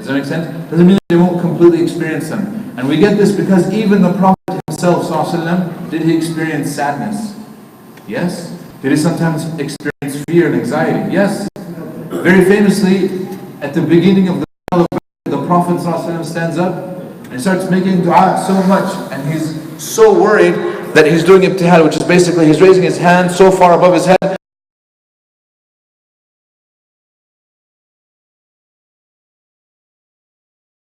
Does that make sense? Doesn't mean they won't completely experience them. And we get this because even the Prophet himself, ﷺ, did he experience sadness? Yes. Did he sometimes experience fear and anxiety? Yes. Very famously, at the beginning of the Prophet ﷺ stands up and he starts making dua so much, and he's so worried that he's doing ibtihal, which is basically he's raising his hand so far above his head.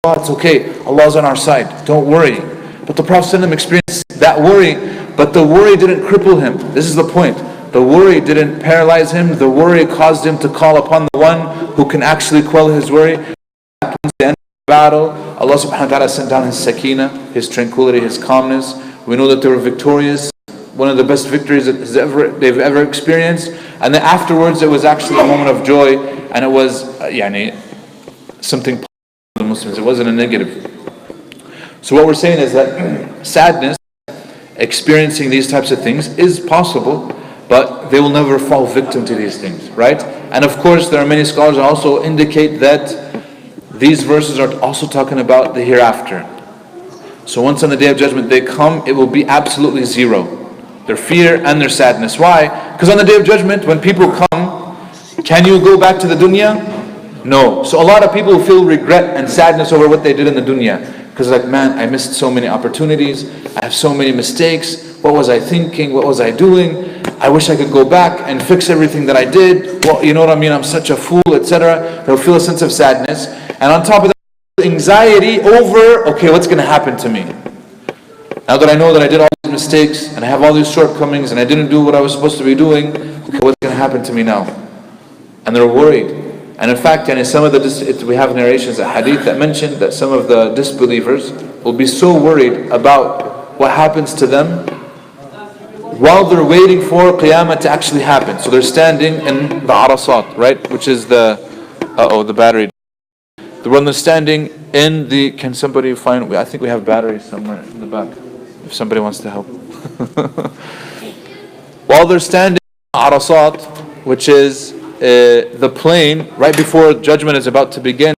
Oh, it's okay, Allah's on our side, don't worry. But the Prophet ﷺ experienced that worry, but the worry didn't cripple him. This is the point. The worry didn't paralyze him. The worry caused him to call upon the one who can actually quell his worry. Towards the end of the battle, Allah subhanahu wa ta'ala sent down His sakina, His tranquility, His calmness. We know that they were victorious. One of the best victories that they've ever experienced. And then afterwards it was actually a moment of joy, and it was something positive for the Muslims. It wasn't a negative. So what we're saying is that sadness, experiencing these types of things is possible, but they will never fall victim to these things, right? And of course, there are many scholars that also indicate that these verses are also talking about the hereafter. So once on the Day of Judgment they come, it will be absolutely zero. Their fear and their sadness. Why? Because on the Day of Judgment, when people come, can you go back to the dunya? No. So a lot of people feel regret and sadness over what they did in the dunya. Because like, man, I missed so many opportunities. I have so many mistakes. What was I thinking? What was I doing? I wish I could go back and fix everything that I did. Well, you know what I mean? I'm such a fool, etc. They'll feel a sense of sadness. And on top of that, anxiety over, okay, what's going to happen to me? Now that I know that I did all these mistakes, and I have all these shortcomings, and I didn't do what I was supposed to be doing, okay, what's going to happen to me now? And they're worried. And in fact, some of we have narrations, a hadith that mentioned that some of the disbelievers will be so worried about what happens to them while they're waiting for Qiyamah to actually happen. So they're standing in the Arasat, right? Which is the battery. The one that's standing in the, can somebody find, I think we have batteries somewhere in the back, if somebody wants to help. While they're standing in the Arasat, which is the plane, right before judgment is about to begin,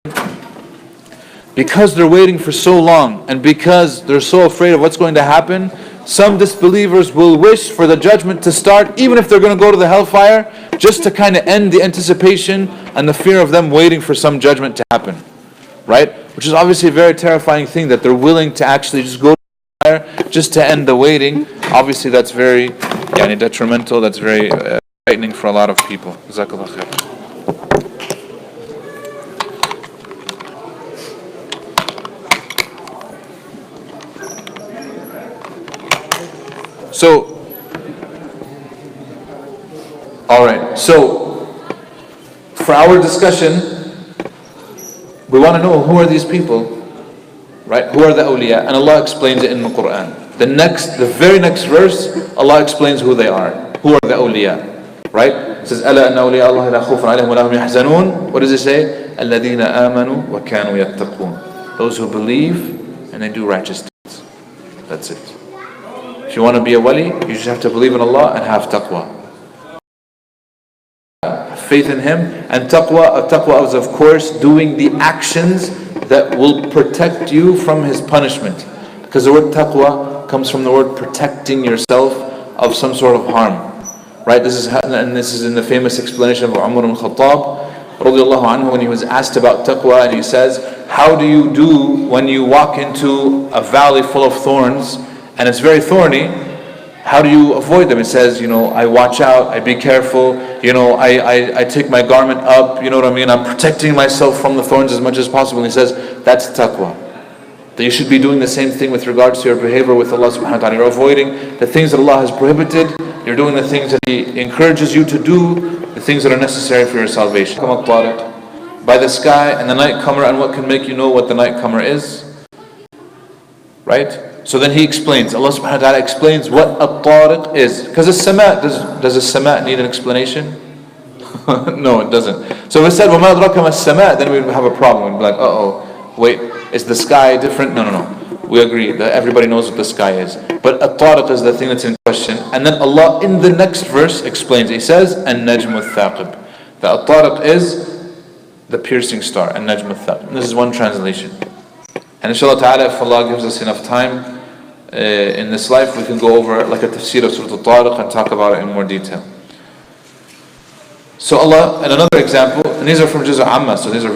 because they're waiting for so long, and because they're so afraid of what's going to happen, some disbelievers will wish for the judgment to start, even if they're going to go to the hellfire, just to kind of end the anticipation and the fear of them waiting for some judgment to happen. Right? Which is obviously a very terrifying thing, that they're willing to actually just go to the fire just to end the waiting. Obviously that's very detrimental, that's very frightening for a lot of people. Jazakallah khair. So, alright, so for our discussion, we want to know who are these people, right? Who are the awliya? And Allah explains it in the Quran. The very next verse, Allah explains who they are. Who are the awliya, right? It says, أَلَا أَنَّ أَوْلِيَاءَ اللَّهِ لَا خَوْفٌ عَلَيْهِمْ وَلَا هُمْ يَحْزَنُونَ. What does it say? الَّذِينَ آمَنُوا وَكَانُوا يَتَّقُونَ. Those who believe and they do righteous deeds. That's it. If you want to be a wali, you just have to believe in Allah and have taqwa. Faith in Him. And taqwa is of course doing the actions that will protect you from His punishment. Because the word taqwa comes from the word protecting yourself of some sort of harm. Right? This is in the famous explanation of Umar ibn Khattab radiallahu anhu, when he was asked about taqwa, and he says, how do you do when you walk into a valley full of thorns and it's very thorny? How do you avoid them? It says, I watch out, I be careful, I take my garment up, you know what I mean? I'm protecting myself from the thorns as much as possible. And he says, that's taqwa. That you should be doing the same thing with regards to your behavior with Allah subhanahu wa ta'ala. You're avoiding the things that Allah has prohibited. You're doing the things that He encourages you to do, the things that are necessary for your salvation. By the sky and the night comer, and what can make you know what the night comer is? Right? So then He explains, Allah subhanahu wa ta'ala explains what at-tariq is. Because as-sama, does as-sama need an explanation? No, it doesn't. So if it said, وَمَا أَدْرَاكَ مَا السَّمَاء, then we'd have a problem. We'd be like, wait, is the sky different? No. We agree that everybody knows what the sky is. But at-tariq is the thing that's in question. And then Allah in the next verse explains. He says, النَّجْمُ الثَّاقِب. The at-tariq is the piercing star, and Najm al-Thaqib. This is one translation. And inshallah ta'ala, if Allah gives us enough time in this life, we can go over like a tafsir of Surah Al-Tariq and talk about it in more detail. So Allah, and another example, and these are from Juz' Amma, so these are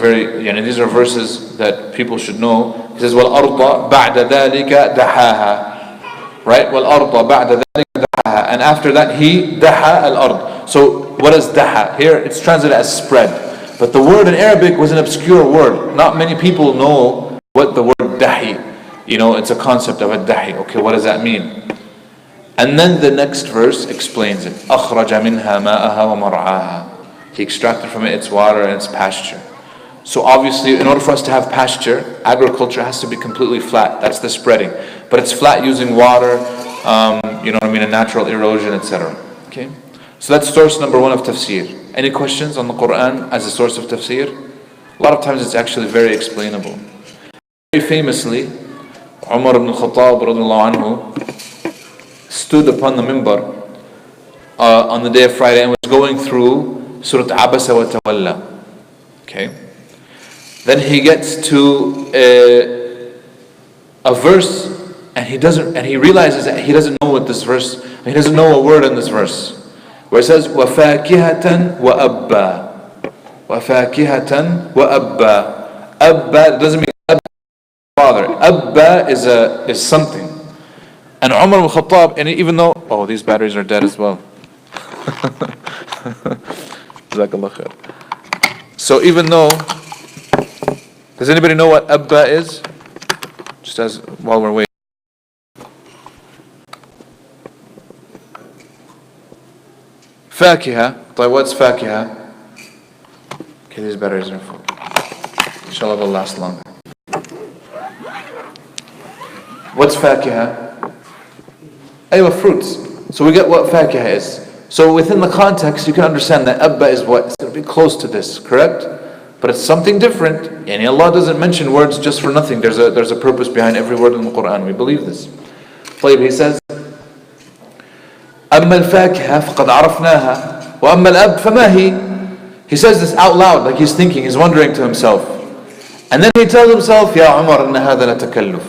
verses that people should know. He says, وَالْأَرْضَ بَعْدَ ذَلِكَ دَحَاهَا. Right? وَالْأَرْضَ بَعْدَ ذَلِكَ دَحَاهَا. And after that, He daha al-ard. So what is daha? Here it's translated as spread. But the word in Arabic was an obscure word. Not many people know what the word dahi. It's a concept of a dahi. Okay, what does that mean? And then the next verse explains it. أَخْرَجَ مِنْهَا مَاءَهَا وَمَرْعَاهَا. He extracted from it its water and its pasture. So obviously, in order for us to have pasture, agriculture has to be completely flat. That's the spreading. But it's flat using water, and natural erosion, etc. Okay? So that's source number one of tafsir. Any questions on the Quran as a source of tafsir? A lot of times it's actually very explainable. Very famously, Umar ibn Khattab radiallahu anhu stood upon the minbar on the day of Friday and was going through Surah Abasa wa Tawalla. Okay? Then he gets to a verse and he realizes that he doesn't know what this verse, he doesn't know a word in this verse. Where it says وَفَاكِهَةً وَأَبَّا. وَفَاكِهَةً وَأَبَّا. Abba doesn't mean Abba, father. Abba is something. And Umar ibn Khattab, and even though, these batteries are dead as well. Jazakallah khair. So even though, does anybody know what Abba is? Just as while we're waiting. Fakiha. What's fakiha? Okay, these batteries are full. Inshallah they'll last longer. What's fakiha? Aywa, fruits. So we get what fakiha is. So within the context, you can understand that abba is what? It's going to be close to this, correct? But it's something different. And Allah doesn't mention words just for nothing. There's a purpose behind every word in the Quran. We believe this. He says, أما الفاكهة فقد عرفناها وأما الأب فما هي. He says this out loud, like he's thinking, he's wondering to himself. And then he tells himself, يا عمر إن هذا لتكلف.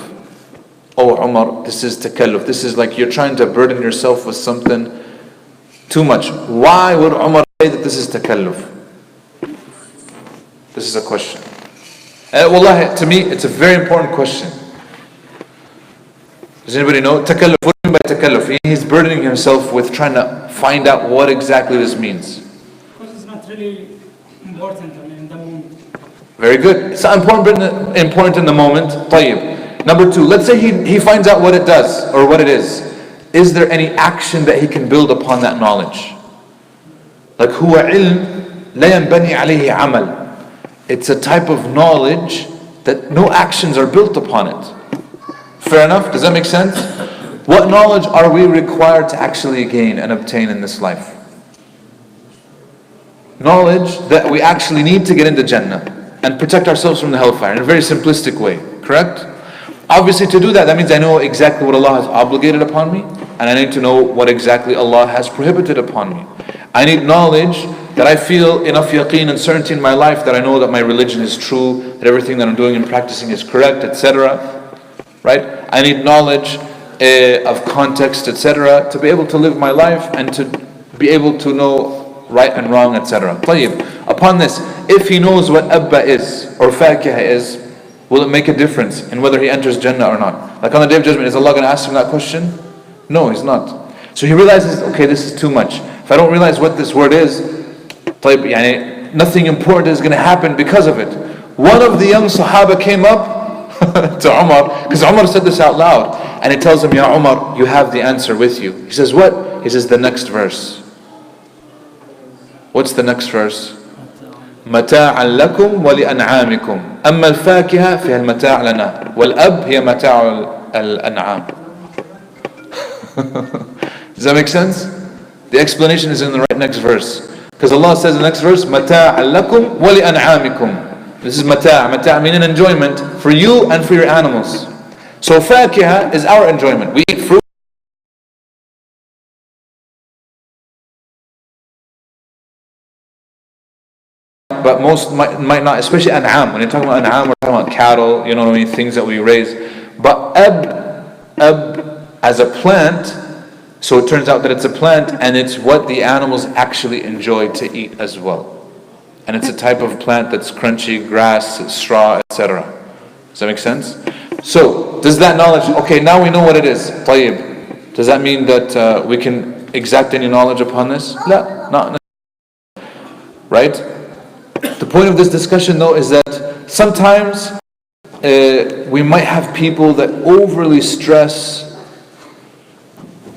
Oh Umar, this is takalluf. This is like you're trying to burden yourself with something too much. Why would Umar say that this is takalluf? This is a question. Wallahi, to me, it's a very important question. Does anybody know? Takalluf, what do you mean by takalluf? He's burdening himself with trying to find out what exactly this means. Because it's not really important in the moment. Very good. It's not important in the moment. طيب. Number two, let's say he finds out what it does or what it is. Is there any action that he can build upon that knowledge? Like هو علم لا ينبني عليه عمل. It's a type of knowledge that no actions are built upon it. Fair enough? Does that make sense? What knowledge are we required to actually gain and obtain in this life? Knowledge that we actually need to get into Jannah and protect ourselves from the hellfire in a very simplistic way. Correct? Obviously to do that, that means I know exactly what Allah has obligated upon me, and I need to know what exactly Allah has prohibited upon me. I need knowledge that I feel enough yaqeen and certainty in my life that I know that my religion is true, that everything that I'm doing and practicing is correct, etc. Right? I need knowledge of context, etc. to be able to live my life and to be able to know right and wrong, etc. طيب. Upon this, if he knows what abba is or fakiha is, will it make a difference in whether he enters Jannah or not? Like on the Day of Judgment, is Allah going to ask him that question? No, He's not. So he realizes, okay, this is too much. If I don't realize what this word is, nothing important is going to happen because of it. One of the young Sahaba came up to Umar, because Umar said this out loud, and he tells him, Ya Umar, you have the answer with you. He says, what? He says, the next verse. What's the next verse? متاعا لكم ولأنعامكم أما الفاكهة فهي المتاع لنا والأب هي متاع الأنعام. Does that make sense? The explanation is in the right next verse. Because Allah says in the next verse, متاعا لكم ولأنعامكم. This is mata' meaning enjoyment for you and for your animals. So fakiha is our enjoyment. We eat fruit. but most might not, especially an'am. When you're talking about an'am, we're talking about cattle, you know what I mean, things that we raise. But ab as a plant, so it turns out that it's a plant and it's what the animals actually enjoy to eat as well. And it's a type of plant that's crunchy, grass, straw, etc. Does that make sense? So, does that knowledge, okay, now we know what it is. طيب. Does that mean that we can exact any knowledge upon this? No, not necessarily. Right? The point of this discussion though is that sometimes we might have people that overly stress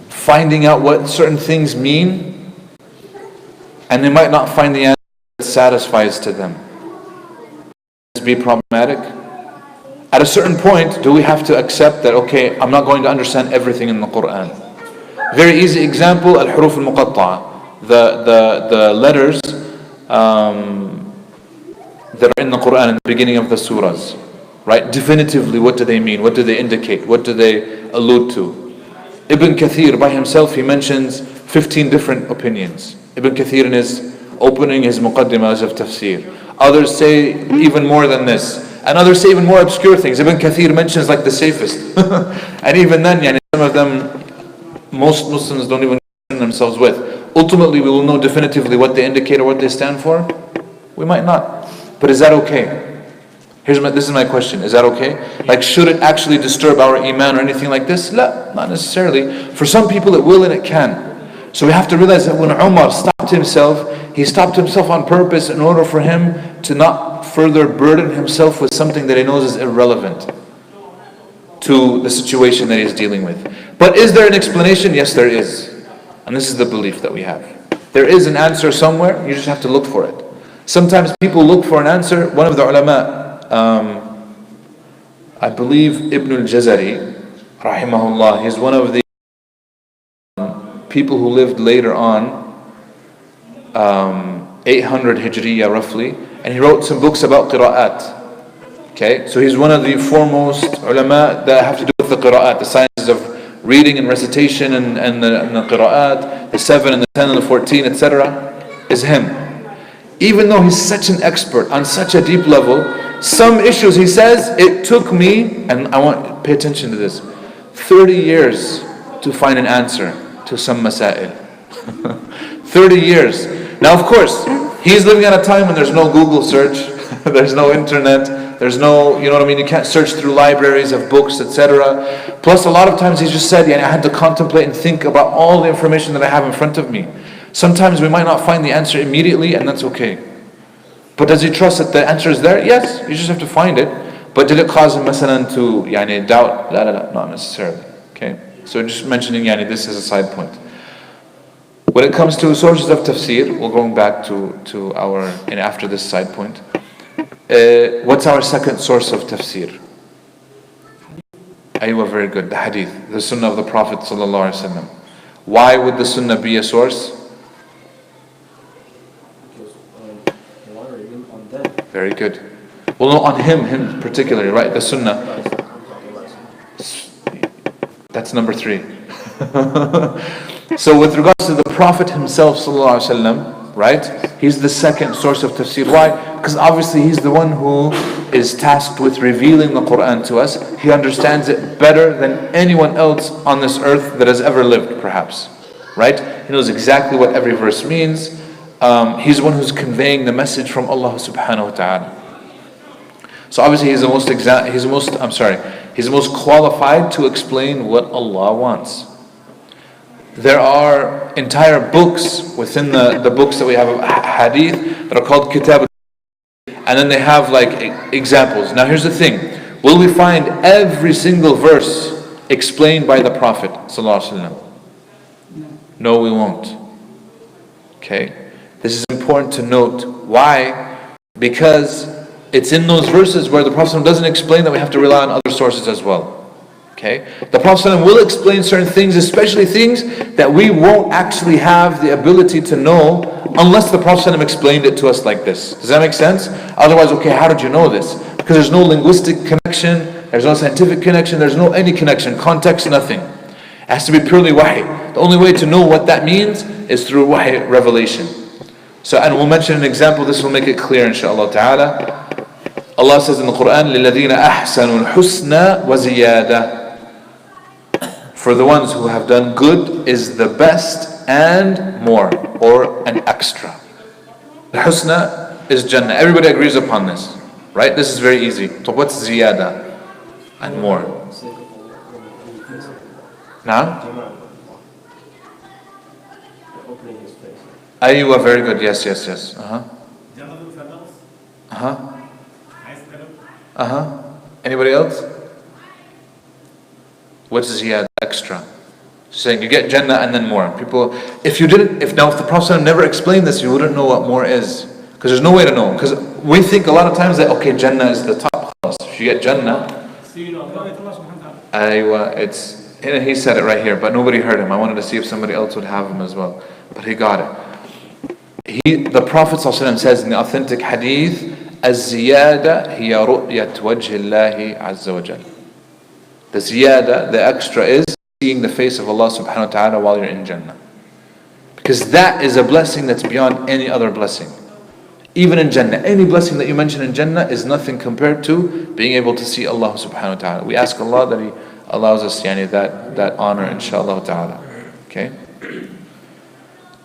finding out what certain things mean, and they might not find the answer that satisfies to them. This be problematic. At a certain point, do we have to accept that, okay, I'm not going to understand everything in the Quran? Very easy example, al-huruf al-muqatta'a, the letters that are in the Quran in the beginning of the surahs, right? Definitively, what do they mean? What do they indicate? What do they allude to? Ibn Kathir by himself, he mentions 15 different opinions. Ibn Kathir in his opening, his muqaddimas of Tafseer. Others say even more than this. And others say even more obscure things. Ibn Kathir mentions like the safest. And even then, some of them, most Muslims don't even concern themselves with. Ultimately, we will know definitively what they indicate or what they stand for. We might not. But is that okay? This is my question. Is that okay? Like, should it actually disturb our iman or anything like this? La, not necessarily. For some people it will and it can. So we have to realize that when Umar stopped himself, he stopped himself on purpose in order for him to not further burden himself with something that he knows is irrelevant to the situation that he's dealing with. But is there an explanation? Yes, there is. And this is the belief that we have. There is an answer somewhere, you just have to look for it. Sometimes people look for an answer. One of the ulama, I believe Ibn al-Jazari, rahimahullah, he's one of the people who lived later on, 800 Hijriya roughly, and he wrote some books about qira'at. Okay, so he's one of the foremost ulama that have to do with the qira'at, the sciences of reading and recitation and the qira'at, the 7 and the 10 and the 14, etc. is him. Even though he's such an expert on such a deep level, some issues he says, it took me, and I want to pay attention to this, 30 years to find an answer to some masail. 30 years. Now of course, he's living at a time when there's no Google search, there's no internet, there's no, you know what I mean, you can't search through libraries of books, etc. Plus a lot of times he's just said, I had to contemplate and think about all the information that I have in front of me. Sometimes we might not find the answer immediately, and that's okay. But does he trust that the answer is there? Yes, you just have to find it. But did it cause him masalan to doubt? La, not necessarily. Okay? So just mentioning this is a side point. When it comes to sources of tafsir, we're going back to our, after this side point. What's our second source of tafsir? Aywa, very good. The hadith, the sunnah of the Prophet sallallahu alaihi wasallam. Why would the sunnah be a source? Very good. Well, no, on him particularly, right? The sunnah. That's number 3. So with regards to the Prophet himself, sallallahu alaihi wasallam, right? He's the second source of tafsir. Why? Because obviously he's the one who is tasked with revealing the Quran to us. He understands it better than anyone else on this earth that has ever lived, perhaps. Right? He knows exactly what every verse means. He's the one who's conveying the message from Allah subhanahu wa ta'ala. So obviously he's the most qualified to explain what Allah wants. There are entire books within the books that we have of hadith that are called kitab, and then they have like examples. Now here's the thing, will we find every single verse explained by the Prophet sallallahu alaihi wasallam? No, we won't. Okay, this is important to note. Why? Because it's in those verses where the Prophet doesn't explain that we have to rely on other sources as well. Okay, the Prophet will explain certain things, especially things that we won't actually have the ability to know unless the Prophet explained it to us like this. Does that make sense? Otherwise, okay, how did you know this? Because there's no linguistic connection, there's no scientific connection, there's no any connection, context, nothing. It has to be purely wahy. The only way to know what that means is through wahy revelation. So, and we'll mention an example, this will make it clear inshaAllah ta'ala. Allah says in the Quran, لِلَّذِينَ أَحْسَنُوا الْحُسْنَى وَزِيَادَةً. For the ones who have done good is the best and more, or an extra. The husna is Jannah. Everybody agrees upon this, right? This is very easy. So what's ziyada and more? Now? Aywa, very good. Yes. Anybody else? What's ziyada? Extra. Saying you get Jannah and then more. People, if the Prophet never explained this, you wouldn't know what more is. Because there's no way to know. Because we think a lot of times that, okay, Jannah is the top. If you get Jannah, he said it right here, but nobody heard him. I wanted to see if somebody else would have him as well. But he got it. The Prophet ﷺ says in the authentic hadith, الزيادة هي رؤية وجه الله عز وجل. The ziyada, the extra is seeing the face of Allah subhanahu wa ta'ala while you're in Jannah. Because that is a blessing that's beyond any other blessing. Even in Jannah, any blessing that you mention in Jannah is nothing compared to being able to see Allah subhanahu wa ta'ala. We ask Allah that He allows us that honor, inshaAllah ta'ala. Okay?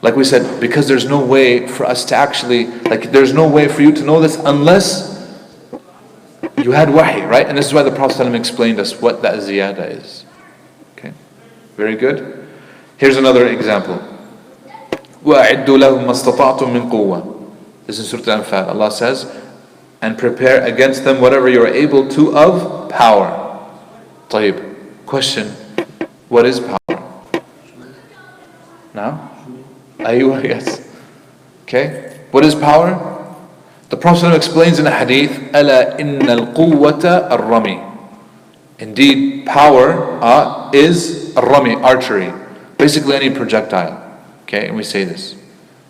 Like we said, because there's no way for us to actually, there's no way for you to know this unless you had wahi, right? And this is why the Prophet ﷺ explained us what that ziyada is. Okay? Very good. Here's another example. وَأَعِدُّوا لَهُمْ مَا اسْتَطَعْتُم مِّن قُوَّةٍ. This is Surah Al-Anfal. Allah says, and prepare against them whatever you are able to of power. طيب. Question, what is power? Now? Aywa, yes. Okay. What is power? The Prophet explains in a hadith, أَلَا إِنَّ الْقُوَّةَ الرَّمِي. Indeed, power is rami, archery. Basically any projectile. Okay, and we say this.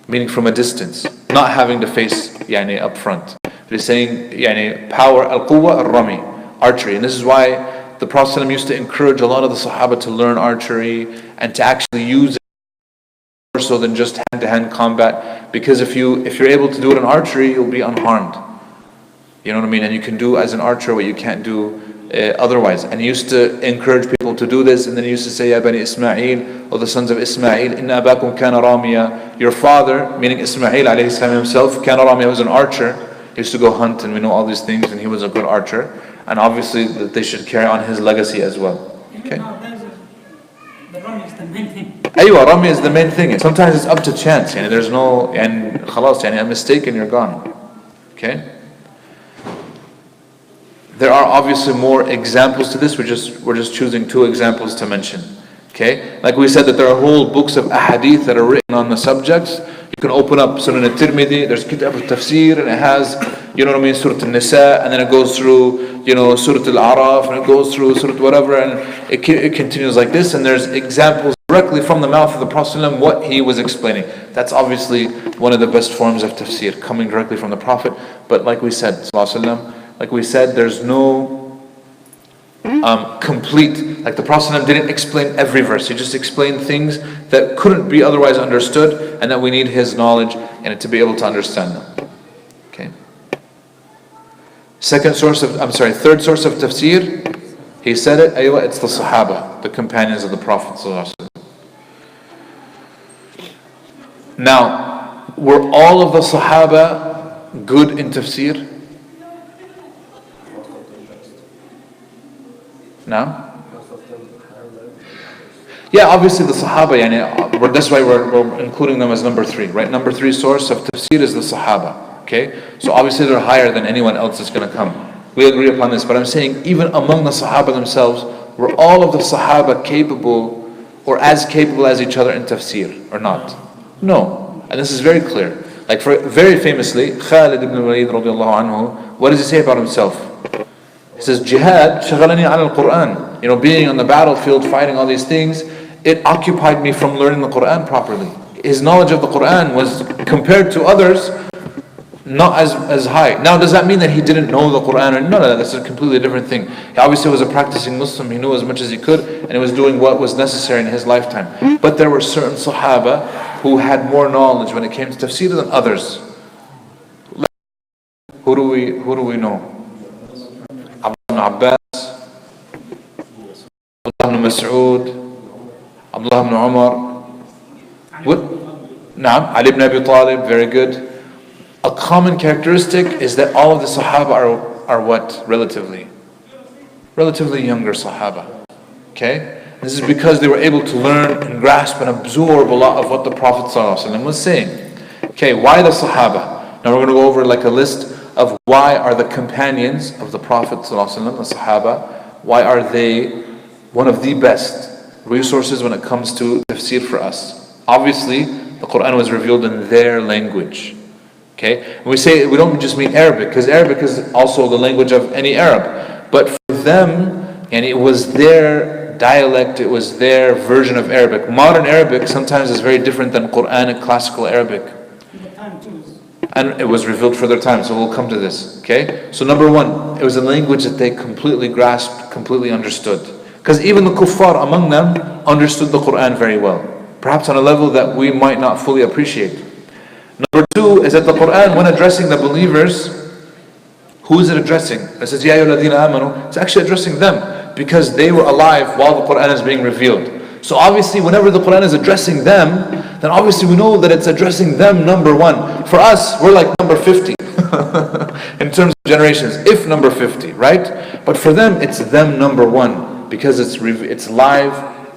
Meaning from a distance. Not having to face up front. But he's saying power, al-quwwa al-rami, archery. And this is why the Prophet used to encourage a lot of the Sahaba to learn archery and to actually use it more so than just hand-to-hand combat. Because if you're able to do it in archery, you'll be unharmed. You know what I mean? And you can do as an archer what you can't do otherwise. And he used to encourage people to do this, and then he used to say, Ya Bani Ismail, or the sons of Ismail, Inna abakum kana ramiya. Your father, meaning Ismail alayhi salam himself, kana ramiya, was an archer. He used to go hunt, and we know all these things, and he was a good archer. And obviously that they should carry on his legacy as well. Okay? The rami is the main thing. Aywa, rami is the main thing. Sometimes it's up to chance. There's no, and khalas, a mistake and you're gone. Okay? There are obviously more examples to this. We're just choosing 2 examples to mention. Okay? Like we said that there are whole books of ahadith that are written on the subjects. You can open up Sunan al-Tirmidhi, there's Kitab al-Tafseer, and it has, Surah al-Nisa, and then it goes through, Surah al-Araf, and it goes through Surah whatever, and it continues like this, and there's examples directly from the mouth of the Prophet what he was explaining. That's obviously one of the best forms of tafsir, coming directly from the Prophet. But like we said, there's no complete, like the Prophet didn't explain every verse. He just explained things that couldn't be otherwise understood, and that we need his knowledge and to be able to understand them. Okay. Third source of tafsir, he said it, it's the Sahaba, the companions of the Prophet. Now, were all of the Sahaba good in tafsir? No? Yeah, obviously the Sahaba, that's why we're including them as number 3, right? Number 3 source of tafsir is the Sahaba, okay? So obviously they're higher than anyone else that's going to come. We agree upon this, but I'm saying even among the Sahaba themselves, were all of the Sahaba capable or as capable as each other in tafsir or not? No. And this is very clear. Like very famously, Khalid ibn Walid radiallahu anhu, what does he say about himself? He says, Jihad, shaghalani ala al-Quran. Being on the battlefield, fighting all these things, it occupied me from learning the Quran properly. His knowledge of the Quran was, compared to others, not as high. Now, does that mean that he didn't know the Quran? Or, no, that's a completely different thing. He obviously was a practicing Muslim. He knew as much as he could, and he was doing what was necessary in his lifetime. But there were certain Sahaba who had more knowledge when it came to tafsir than others. Who do we know? Abdullah ibn Abbas, Abdullah ibn Mas'ud, Abdullah ibn Umar. What? Naam, Ali ibn Abi Talib, very good. A common characteristic is that all of the Sahaba are what? Relatively younger Sahaba. Okay? This is because they were able to learn and grasp and absorb a lot of what the Prophet ﷺ was saying. Okay, why the Sahaba? Now we're going to go over like a list of why are the companions of the Prophet ﷺ, the Sahaba, why are they one of the best resources when it comes to tafsir for us. Obviously, the Quran was revealed in their language. Okay, and we say we don't just mean Arabic, because Arabic is also the language of any Arab. But for them, and it was their dialect, it was their version of Arabic. Modern Arabic sometimes is very different than Quranic classical Arabic. And it was revealed for their time, so we'll come to this. Okay, so number one, it was a language that they completely grasped, completely understood. Because even the kuffar among them understood the Quran very well, perhaps on a level that we might not fully appreciate. Number two is that the Quran, when addressing the believers, who is it addressing? It says, Ya ayyuhalladhina amanu. It's actually addressing them because they were alive while the Quran is being revealed. So obviously, whenever the Quran is addressing them, then obviously we know that it's addressing them number one. For us, we're like number 50 in terms of generations, if number 50, right? But for them, it's them number one because it's live.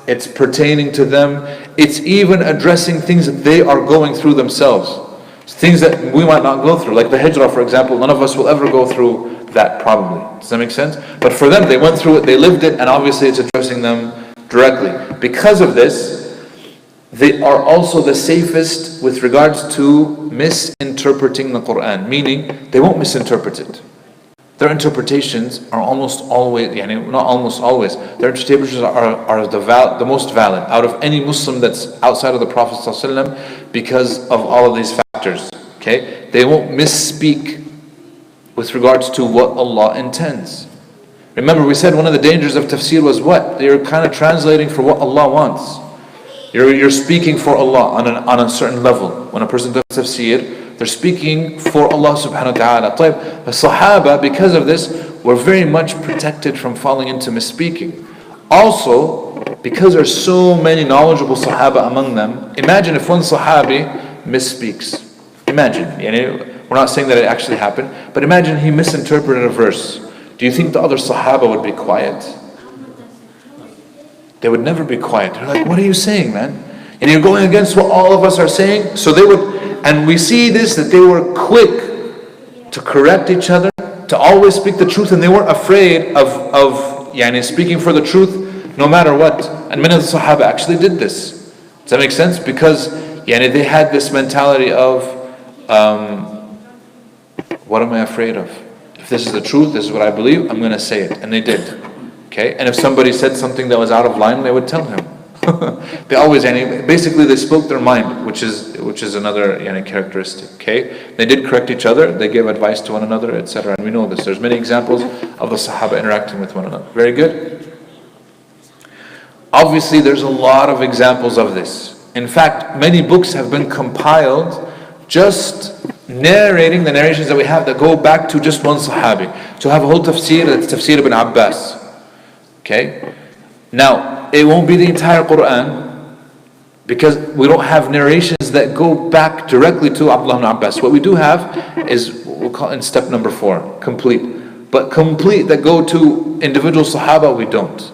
It's pertaining to them. It's even addressing things that they are going through themselves. Things that we might not go through. Like the hijrah, for example, none of us will ever go through that probably. Does that make sense? But for them, they went through it, they lived it, and obviously it's addressing them directly. Because of this, they are also the safest with regards to misinterpreting the Quran. Meaning, they won't misinterpret it. Their interpretations are almost always, not almost always, their interpretations are the most valid out of any Muslim that's outside of the Prophet ﷺ because of all of these factors. Okay? They won't misspeak with regards to what Allah intends. Remember, we said one of the dangers of tafsir was what? You're kind of translating for what Allah wants. You're speaking for Allah on a certain level. When a person does tafsir, they're speaking for Allah subhanahu wa ta'ala. The Sahaba, because of this, were very much protected from falling into misspeaking. Also, because there's so many knowledgeable Sahaba among them, imagine if one Sahabi misspeaks. Imagine, we're not saying that it actually happened, but imagine he misinterpreted a verse. Do you think the other Sahaba would be quiet? They would never be quiet. They're like, what are you saying, man? And you're going against what all of us are saying? So they would. And we see this, that they were quick to correct each other, to always speak the truth, and they weren't afraid of speaking for the truth no matter what. And many of the Sahaba actually did this. Does that make sense? Because they had this mentality of, what am I afraid of? If this is the truth, this is what I believe, I'm going to say it. And they did. Okay? And if somebody said something that was out of line, they would tell him. They always, basically they spoke their mind, which is another characteristic. Okay, they did correct each other, they gave advice to one another, etc. And we know this. There's many examples of the Sahaba interacting with one another. Very good. Obviously, there's a lot of examples of this. In fact, many books have been compiled just narrating the narrations that we have that go back to just one Sahabi. To have a whole tafsir, that's Tafseer ibn Abbas. Okay. Now, it won't be the entire Quran because we don't have narrations that go back directly to Abdullah ibn Abbas. What we do have is, we'll call it in step number 4, complete. But complete that go to individual Sahaba, we don't.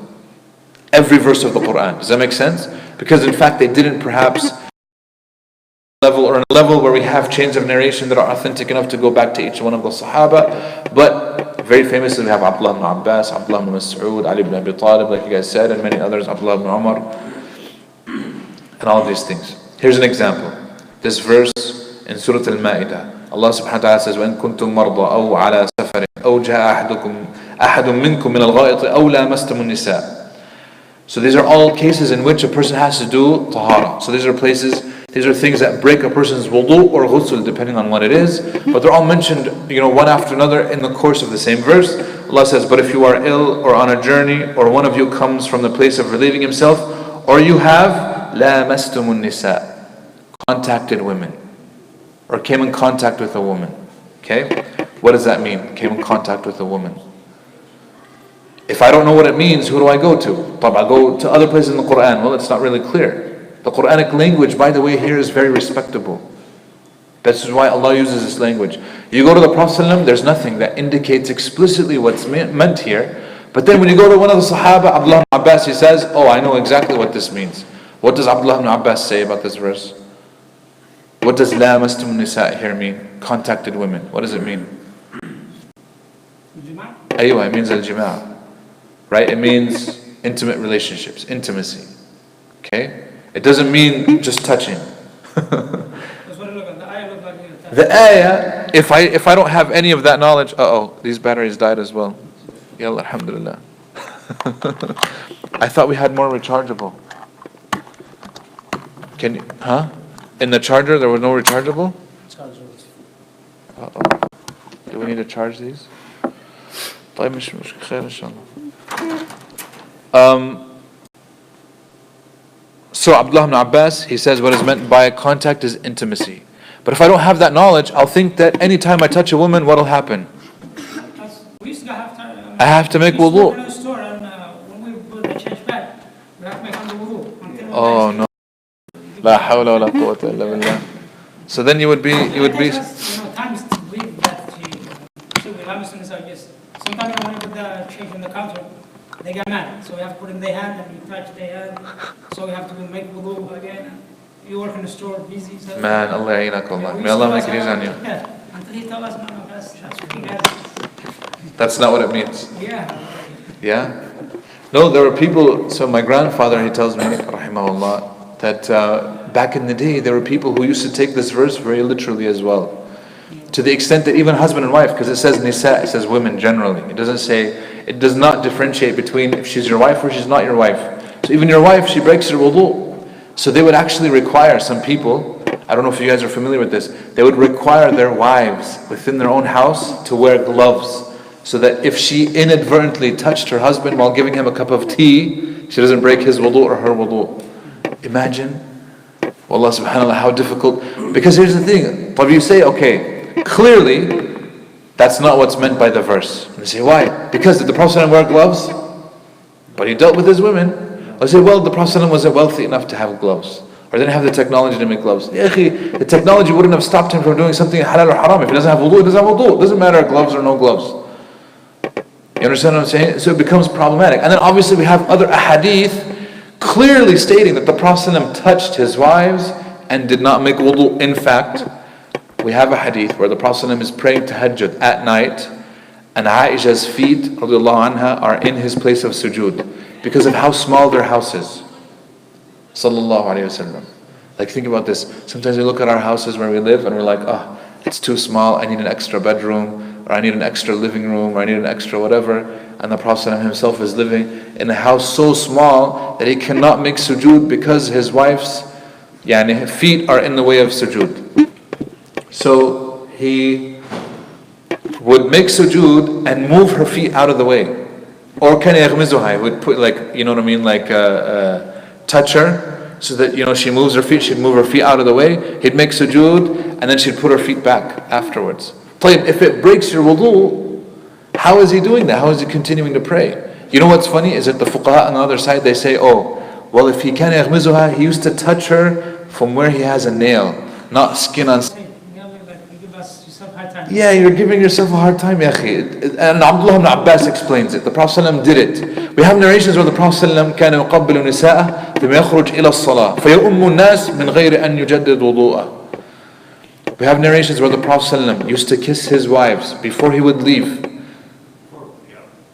Every verse of the Quran. Does that make sense? Because in fact, they didn't perhaps level or in a level where we have chains of narration that are authentic enough to go back to each one of the Sahaba. But very famously, we have Abdullah ibn Abbas, Abdullah ibn Mas'ud, Ali ibn Abi Talib, like you guys said, and many others, Abdullah ibn Umar, and all of these things. Here's an example. This verse in Surah Al-Ma'idah. Allah subhanahu wa ta'ala says, وَإِن كُنتُم مَرْضَى أَوْ عَلَى سَفَرٍ أَوْ جَاءَ أَحَدٌ مِّنكُم مِّنَ الْغَائِطِ أَوْ لَامَسْتُمُ النِّسَاءَ. So these are all cases in which a person has to do tahara. So these are places These are things that break a person's wudu or ghusl, depending on what it is. But they're all mentioned, one after another in the course of the same verse. Allah says, but if you are ill or on a journey, or one of you comes from the place of relieving himself, or you have lamastumun nisa, contacted women, or came in contact with a woman. Okay? What does that mean? Came in contact with a woman. If I don't know what it means, who do I go to? I go to other places in the Quran. Well, it's not really clear. The Quranic language, by the way, here is very respectable. This is why Allah uses this language. You go to the Prophet ﷺ, there's nothing that indicates explicitly what's meant here. But then when you go to one of the Sahaba, Abdullah ibn Abbas, he says, oh, I know exactly what this means. What does Abdullah ibn Abbas say about this verse? What does la mastum nisa here mean? Contacted women. What does it mean? Aywa, it means al-jima'. Right? It means intimate relationships, intimacy. Okay? It doesn't mean just touching. The ayah, if I don't have any of that knowledge, these batteries died as well. Yalla, alhamdulillah. I thought we had more rechargeable. Can you, in the charger there was no rechargeable? Do we need to charge these? طيب مش خير إن شاء الله. So Abdullah ibn Abbas, he says what is meant by contact is intimacy. But if I don't have that knowledge, I'll think that anytime I touch a woman, what'll happen? I have to make wudu. Oh no. La hawla wa la quwwata illa billah. So then you would be Sometimes when we put the change in the counter, they get mad. So we have to put in their hand and we touch their hand. So we have to make wudu again. You work in the store, busy. So man, Allah ya'inakum Allah. May Allah make it easy on you. Yeah. Until he tells us, no, that's not what it means. Yeah. Yeah? No, there were people, so my grandfather, he tells me, rahimahullah, that back in the day, there were people who used to take this verse very literally as well. To the extent that even husband and wife, because it says nisa, it says women generally. It doesn't say, it does not differentiate between if she's your wife or she's not your wife. So even your wife, she breaks her wudu. So they would actually require some people, I don't know if you guys are familiar with this, they would require their wives within their own house to wear gloves, so that if she inadvertently touched her husband while giving him a cup of tea, she doesn't break his wudu or her wudu. Imagine, wallah subhanAllah, how difficult. Because here's the thing, if you say, okay, clearly, that's not what's meant by the verse. And they say, why? Because did the Prophet wear gloves? But he dealt with his women. I say, well, the Prophet wasn't wealthy enough to have gloves, or didn't have the technology to make gloves. The technology wouldn't have stopped him from doing something halal or haram. If he doesn't have wudu, he doesn't have wudu. It doesn't matter gloves or no gloves. You understand what I'm saying? So it becomes problematic. And then obviously we have other ahadith clearly stating that the Prophet touched his wives and did not make wudu. In fact, we have a hadith where the Prophet is praying tahajjud at night, and Aisha's feet, radiallahu anha, are in his place of sujood because of how small their house is. Sallallahu alayhi wasallam. Like, think about this. Sometimes we look at our houses where we live and we're like, it's too small, I need an extra bedroom, or I need an extra living room, or I need an extra whatever. And the Prophet himself is living in a house so small that he cannot make sujood because his wife's feet are in the way of sujood. So he would make sujood and move her feet out of the way. Or kana yaghmizuha, he would put touch her so that she moves her feet, she'd move her feet out of the way. He'd make sujood and then she'd put her feet back afterwards. If it breaks your wudu, how is he doing that? How is he continuing to pray? You know what's funny is that the fuqaha on the other side, they say, if he kana yaghmizuha, he used to touch her from where he has a nail, not skin on skin. Yeah, you're giving yourself a hard time, ya akhi. And Abdullah ibn Abbas explains it. The Prophet ﷺ did it. We have narrations where the Prophet ﷺ كان يقبل نساءه ثم يخرج إلى الصلاة فيؤم الناس من غير أن يجدد وضوءه. We have narrations where the Prophet ﷺ used to kiss his wives before he would leave.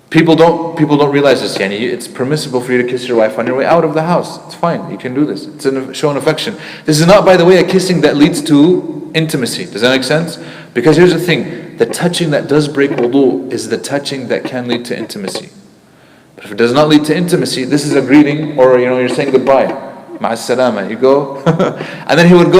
People don't realize this. It's permissible for you to kiss your wife on your way out of the house. It's fine. You can do this. It's a show of affection. This is not, by the way, a kissing that leads to intimacy. Does that make sense? Because here's the thing. The touching that does break wudu is the touching that can lead to intimacy. But if it does not lead to intimacy, this is a greeting, or you're saying goodbye. Ma'a salama, you go. And then he would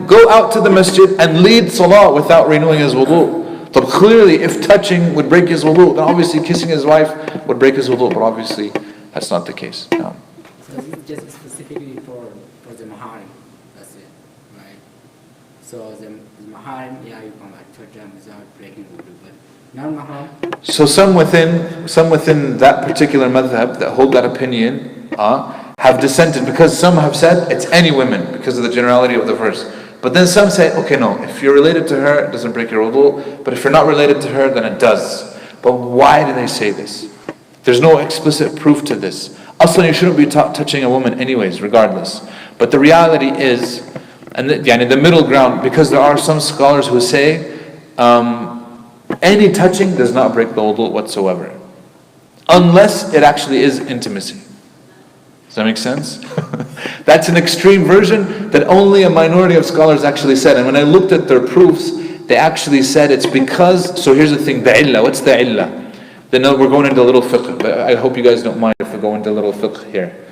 go out to the masjid and lead salah without renewing his wudu. So clearly, if touching would break his wudu, then obviously kissing his wife would break his wudu. But obviously, that's not the case. No. So this is just specifically for the maharim. That's it, right? So the maharim, yeah, you can like touch them without breaking wudu, but non-maharim. So some within that particular madhab that hold that opinion have dissented, because some have said it's any women because of the generality of the verse. But then some say, okay, no, if you're related to her, it doesn't break your wudu. But if you're not related to her, then it does. But why do they say this? There's no explicit proof to this. Also, you shouldn't be touching a woman anyways, regardless. But the reality is, and the middle ground, because there are some scholars who say any touching does not break the wudu whatsoever, unless it actually is intimacy. Does that make sense? That's an extreme version that only a minority of scholars actually said. And when I looked at their proofs, they actually said it's because, so here's the thing, the illah, what's the illah? Then we're going into a little fiqh, but I hope you guys don't mind if we go into a little fiqh here.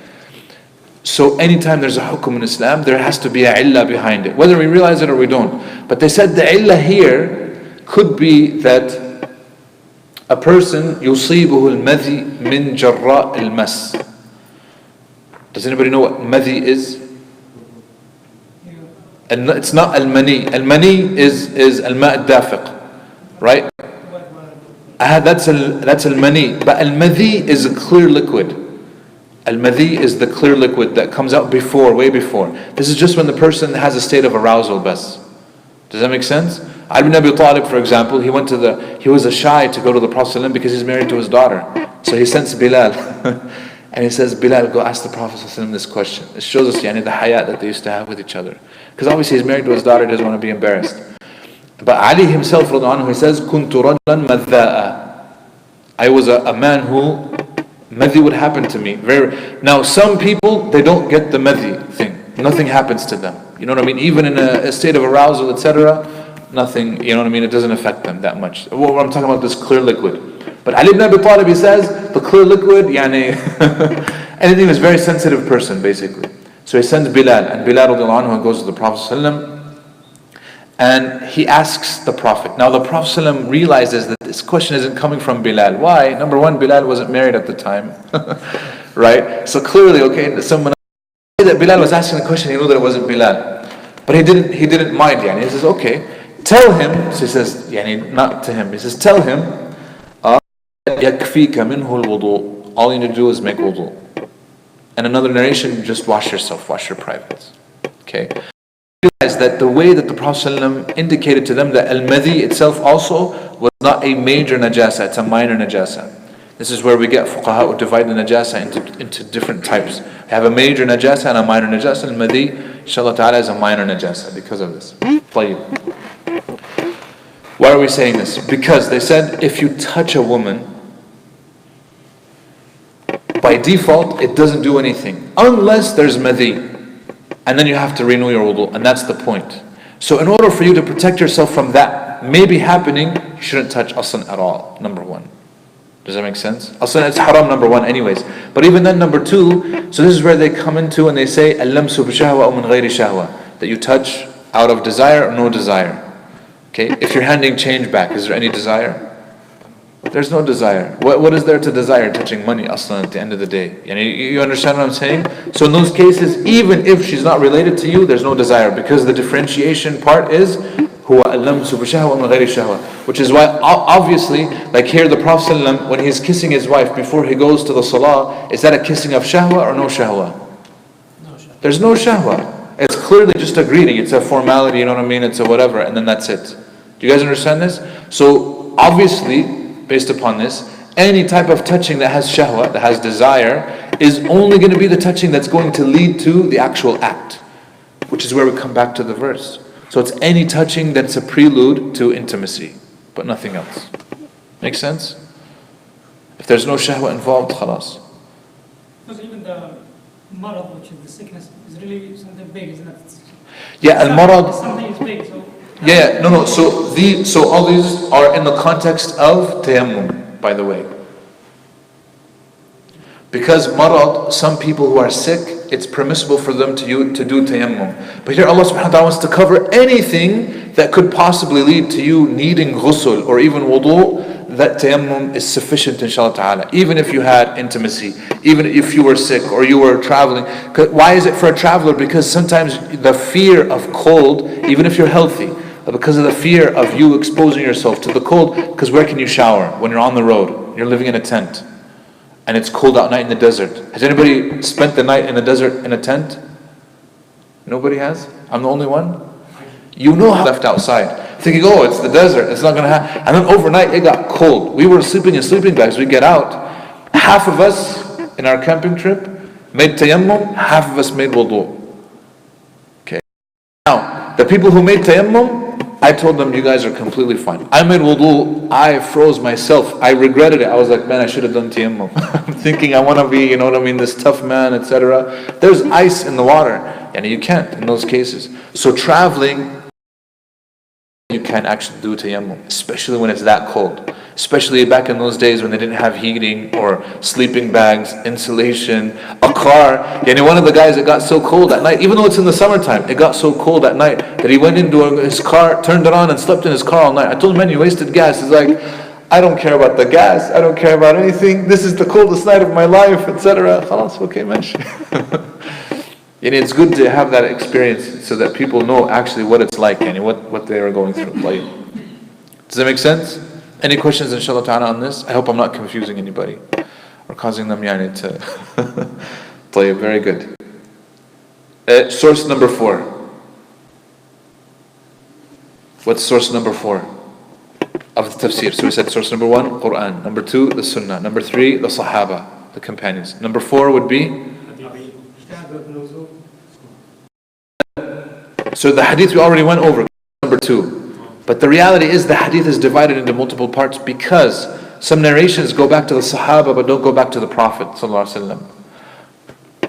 So anytime there's a hukum in Islam, there has to be a illah behind it, whether we realize it or we don't. But they said the illah here could be that a person يصيبه المذي من جراء المس. Does anybody know what madhi is? And it's not al-mani. Al-mani is al-ma' al-dafiq, right? That's al-mani. But al-madhi is a clear liquid. Al-madhi is the clear liquid that comes out way before. This is just when the person has a state of arousal bas. Does that make sense? Ali ibn Abi Talib, for example, he was shy to go to the Prophet ﷺ because he's married to his daughter. So he sends Bilal. And he says, Bilal, go ask the Prophet ﷺ this question. It shows us the hayat that they used to have with each other. Because obviously he's married to his daughter, he doesn't want to be embarrassed. But Ali himself, he says, كُنْتُ رَجْلًا مَذَّاءً. I was a man who, madhi would happen to me. Now some people, they don't get the madhi thing. Nothing happens to them. You know what I mean? Even in a state of arousal, etc., nothing, you know what I mean? It doesn't affect them that much. What I'm talking about, this clear liquid. But Ali ibn Abi Talib, he says, the clear liquid, anything is very sensitive person, basically. So he sends Bilal, and Bilal radiallahu anhu goes to the Prophet ﷺ, and he asks the Prophet. Now the Prophet ﷺ realizes that this question isn't coming from Bilal. Why? Number one, Bilal wasn't married at the time, right? So clearly, okay, someone that Bilal was asking the question, he knew that it wasn't Bilal, but he didn't mind. He says, okay, tell him. So he says, not to him. He says, tell him. يَكْفِيكَ مِنْهُ الْوُضُوء. All you need to do is make wudu. And another narration, just wash yourself, wash your privates. Okay? Realize that the way that the Prophet ﷺ indicated to them that al-madhi itself also was not a major najasa, it's a minor najasa. This is where we get fuqaha who divide the najasa into different types. We have a major najasa and a minor najasa. Al-madhi, inshallah ta'ala, is a minor najasa because of this. طيب. Why are we saying this? Because they said if you touch a woman, by default, it doesn't do anything unless there's madhi, and then you have to renew your wudu, and that's the point. So in order for you to protect yourself from that maybe happening, you shouldn't touch aslan at all, number one. Does that make sense? Aslan, it's haram, number one anyways. But even then, number two, so this is where they come into and they say al-lamsu bishahwa aw min ghayri shahwa, that you touch out of desire or no desire. Okay, if you're handing change back, is there any desire? There's no desire. What is there to desire touching money aslan at the end of the day? You understand what I'm saying? So in those cases, even if she's not related to you, there's no desire, because the differentiation part is huwa al-lamsu bishahwa min ghayri shahwa, which is why obviously, like here the Prophet ﷺ, when he's kissing his wife before he goes to the salah, is that a kissing of shahwa or no shahwa? No shahwa. There's no shahwa. It's clearly just a greeting. It's a formality, you know what I mean? It's a whatever, and then that's it. Do you guys understand this? So obviously, based upon this, any type of touching that has shahwa, that has desire, is only going to be the touching that's going to lead to the actual act, which is where we come back to the verse. So it's any touching that's a prelude to intimacy, but nothing else. Make sense? If there's no shahwa involved, khalas. Because even the marad, which is the sickness, is really something big, isn't it? Yeah, al-marad. Something is big, so... Yeah, no. So all these are in the context of tayammum, by the way. Because marad, some people who are sick, it's permissible for them to do tayammum. But here Allah subhanahu wa ta'ala wants to cover anything that could possibly lead to you needing ghusl or even wudu. That tayammum is sufficient inshallah ta'ala. Even if you had intimacy, even if you were sick or you were traveling. Why is it for a traveler? Because sometimes the fear of cold, even if you're healthy, because of the fear of you exposing yourself to the cold, because where can you shower when you're on the road? You're living in a tent and it's cold out night in the desert. Has anybody spent the night in the desert in a tent? Nobody has? I'm the only one? You know how left outside. Thinking, oh, it's the desert, it's not going to happen. And then overnight it got cold. We were sleeping in sleeping bags. We get out. Half of us in our camping trip made tayammum, half of us made wudu. Okay. Now, the people who made tayammum, I told them, you guys are completely fine. I made wudu, I froze myself. I regretted it. I was like, man, I should have done tayammum. I'm thinking I want to be, this tough man, etc. There's ice in the water. And you can't in those cases. So traveling, you can't actually do tayammum, especially when it's that cold. Especially back in those days when they didn't have heating or sleeping bags, insulation, a car. One of the guys, it got so cold at night, even though it's in the summertime, it got so cold at night that he went into his car, turned it on and slept in his car all night. I told him, man, you wasted gas. He's like, I don't care about the gas, I don't care about anything. This is the coldest night of my life, etc. Khalas, okay, man. And it's good to have that experience so that people know actually what it's like and what they are going through. Does that make sense? Any questions inshallah ta'ala on this? I hope I'm not confusing anybody or causing them to very good. Source number 4. What's source number 4 of the tafsir? So we said source number 1, Quran. Number 2, the Sunnah. Number 3, the Sahaba, the companions. Number 4 would be? So the hadith we already went over, number 2. But the reality is the hadith is divided into multiple parts because some narrations go back to the Sahaba but don't go back to the Prophet ﷺ.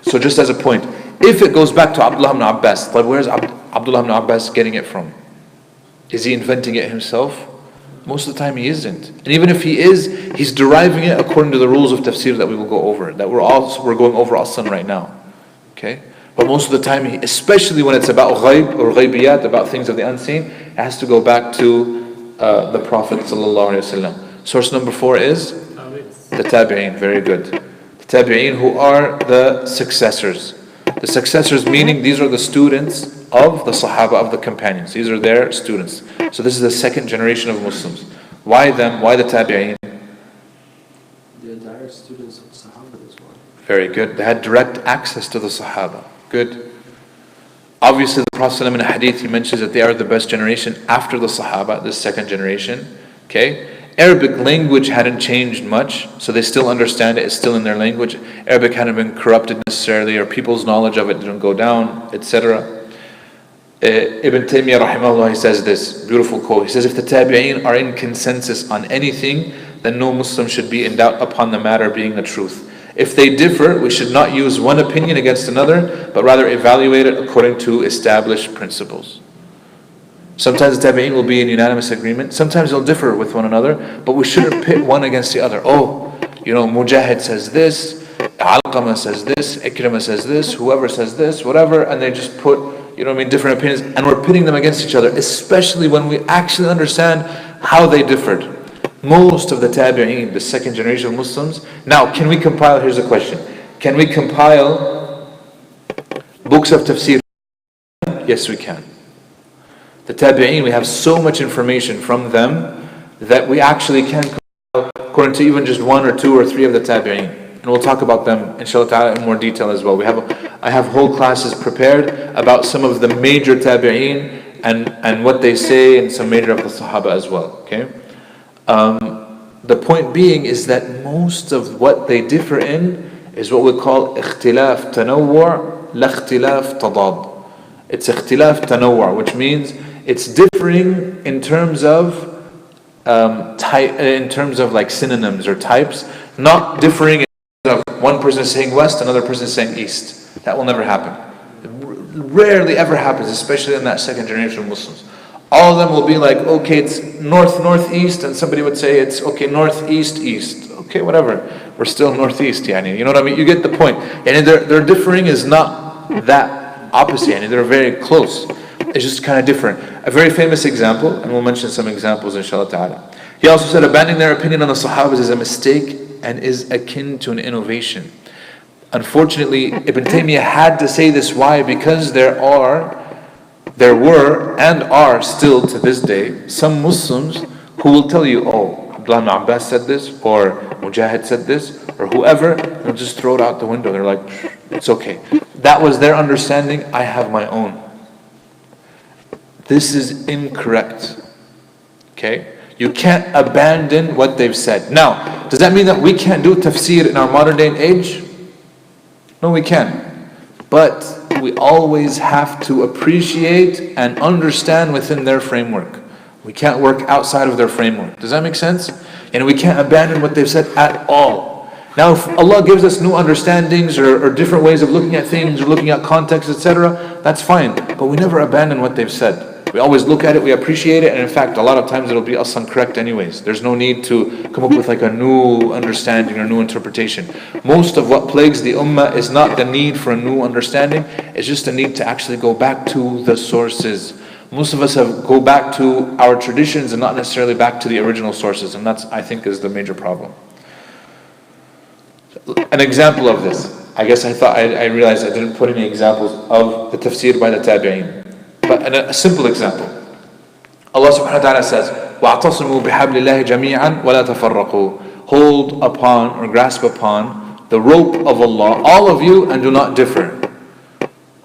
So just as a point, if it goes back to Abdullah ibn Abbas, but where's Abdullah ibn Abbas getting it from? Is he inventing it himself? Most of the time he isn't. And even if he is, he's deriving it according to the rules of tafsir that we will go over, that we're going over aslan right now. Okay? But most of the time, especially when it's about ghaib or ghaibiyat, about things of the unseen, it has to go back to the Prophet ﷺ. Source number 4 is? The tabi'een. Very good. The tabi'een who are the successors. The successors meaning these are the students of the Sahaba, of the companions. These are their students. So this is the second generation of Muslims. Why them? Why the tabi'een? They're direct students of Sahaba as well. Very good. They had direct access to the Sahaba. Good. Obviously, the Prophet in a hadith, he mentions that they are the best generation after the Sahaba, the second generation. Okay. Arabic language hadn't changed much, so they still understand it. It's still in their language. Arabic hadn't been corrupted necessarily, or people's knowledge of it didn't go down, etc. Ibn Taymiyyah rahimahullah, he says this beautiful quote. He says, if the tabi'een are in consensus on anything, then no Muslim should be in doubt upon the matter being the truth. If they differ, we should not use one opinion against another, but rather evaluate it according to established principles. Sometimes the tabi'een will be in unanimous agreement. Sometimes they'll differ with one another, but we shouldn't pit one against the other. Mujahid says this, Alqamah says this, Ikrimah says this, whoever says this, whatever, and they just put, different opinions, and we're pitting them against each other, especially when we actually understand how they differed. Most of the tabi'een, the second generation of Muslims. Now, can we compile, here's a question. Can we compile books of tafsir? Yes, we can. The tabi'een, we have so much information from them that we actually can compile according to even just 1 or 2 or 3 of the tabi'een. And we'll talk about them, inshallah ta'ala, in more detail as well. I have whole classes prepared about some of the major tabi'een and what they say, and some major of the Sahaba as well. Okay? The point being is that most of what they differ in is what we call اختلاف تنوع لا اختلاف تضاد. It's اختلاف تنوع, which means it's differing in terms of like synonyms or types, not differing in terms of one person is saying west, another person is saying east. That will never happen. It rarely ever happens, especially in that second generation of Muslims. All of them will be like, okay, it's north, northeast, and somebody would say it's, okay, northeast, east. Okay, whatever. We're still northeast, yani. You know what I mean? You get the point. And their differing is not that opposite, yani. They're very close. It's just kind of different. A very famous example, and we'll mention some examples inshallah ta'ala. He also said, abandoning their opinion on the Sahabas is a mistake and is akin to an innovation. Unfortunately, Ibn Taymiyyah had to say this. Why? Because there were, and are still to this day, some Muslims who will tell you, oh, Abdullah ibn Abbas said this, or Mujahid said this, or whoever, they'll just throw it out the window. They're like, it's okay. That was their understanding, I have my own. This is incorrect. Okay? You can't abandon what they've said. Now, does that mean that we can't do tafsir in our modern day and age? No, we can. But we always have to appreciate and understand within their framework. We can't work outside of their framework. Does that make sense? And we can't abandon what they've said at all. Now, if Allah gives us new understandings or different ways of looking at things or looking at context, etc., that's fine. But we never abandon what they've said. We always look at it, we appreciate it, and in fact, a lot of times it'll be aslan correct anyways. There's no need to come up with like a new understanding or new interpretation. Most of what plagues the ummah is not the need for a new understanding, it's just the need to actually go back to the sources. Most of us go back to our traditions and not necessarily back to the original sources, and that's, I think, is the major problem. An example of this, I guess I realized I didn't put any examples of the tafsir by the tabi'een. But a simple example. Allah subhanahu wa ta'ala says, وَاعْتَصِمُوا بِحَبْلِ اللَّهِ جَمِيعًا وَلَا تَفَرَّقُوا. Hold upon or grasp upon the rope of Allah, all of you, and do not differ.